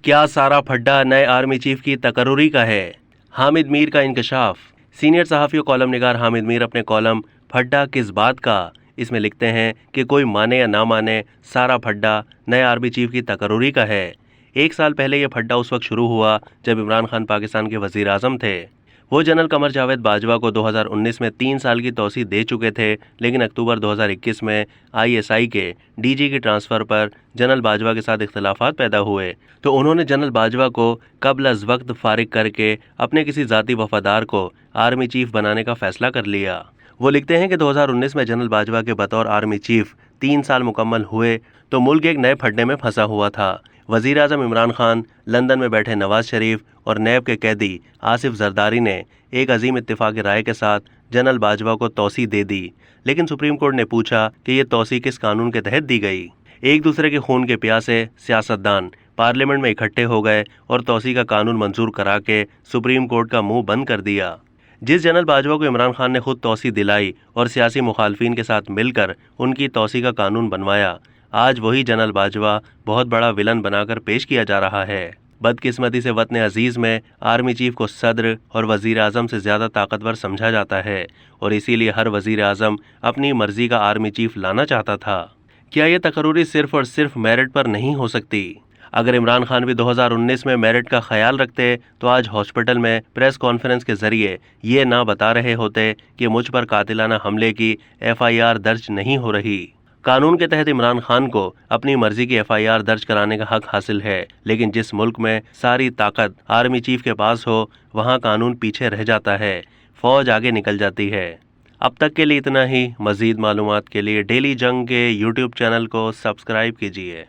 क्या सारा फड्डा नए आर्मी चीफ की तकर्रुरी का है? हामिद मीर का इंकशाफ। सीनियर सहाफ़ी और कॉलम निगार हामिद मीर अपने कॉलम फड्डा किस बात का इसमें लिखते हैं कि कोई माने या ना माने, सारा फड्डा नए आर्मी चीफ की तकर्रुरी का है। 1 साल पहले यह फड्डा उस वक्त शुरू हुआ जब इमरान खान पाकिस्तान के वज़ीर आज़म थे। वो जनरल कमर जावेद बाजवा को 2019 में 3 साल की तौसीह दे चुके थे, लेकिन अक्टूबर 2021 में ISI के DG की ट्रांसफ़र पर जनरल बाजवा के साथ इख्तिलाफात पैदा हुए तो उन्होंने जनरल बाजवा को कब्ल अज़ वक्त फारिग करके अपने किसी ज़ाती वफ़ादार को आर्मी चीफ बनाने का फ़ैसला कर लिया। वो लिखते हैं कि 2019 में जनरल बाजवा के बतौर आर्मी चीफ 3 साल मुकम्मल हुए तो मुल्क एक नए फड्डे में फंसा हुआ था। वज़ीर आज़म इमरान खान, लंदन में बैठे नवाज शरीफ और नैब के कैदी आसिफ जरदारी ने एक अजीम इत्तिफाक राय के साथ जनरल बाजवा को तौसीह दे दी, लेकिन सुप्रीम कोर्ट ने पूछा कि ये तौसीह किस कानून के तहत दी गई। एक दूसरे के खून के प्यासे सियासतदान पार्लियामेंट में इकट्ठे हो गए और तौसीह का कानून मंजूर करा के सुप्रीम कोर्ट का मुंह बंद कर दिया। जिस जनरल बाजवा को इमरान खान ने खुद तौसीह दिलाई और सियासी मुखालफिन के साथ मिलकर उनकी तौसीह का कानून बनवाया, आज वही जनरल बाजवा बहुत बड़ा विलन बनाकर पेश किया जा रहा है। बदकिस्मती से वतन अजीज़ में आर्मी चीफ को सदर और वज़ीर आज़म से ज़्यादा ताकतवर समझा जाता है और इसीलिए हर वज़ीर आज़म अपनी मर्जी का आर्मी चीफ लाना चाहता था। क्या ये तकर्रुरी सिर्फ और सिर्फ मेरिट पर नहीं हो सकती? अगर इमरान खान भी 2019 में मेरिट का ख्याल रखते तो आज हॉस्पिटल में प्रेस कॉन्फ्रेंस के जरिए ये ना बता रहे होते कि मुझ पर कातिलाना हमले की FIR दर्ज नहीं हो रही। कानून के तहत इमरान खान को अपनी मर्जी की FIR दर्ज कराने का हक हासिल है, लेकिन जिस मुल्क में सारी ताकत आर्मी चीफ के पास हो वहाँ कानून पीछे रह जाता है, फौज आगे निकल जाती है। अब तक के लिए इतना ही। मज़ीद मालूमात के लिए डेली जंग के YouTube चैनल को सब्सक्राइब कीजिए।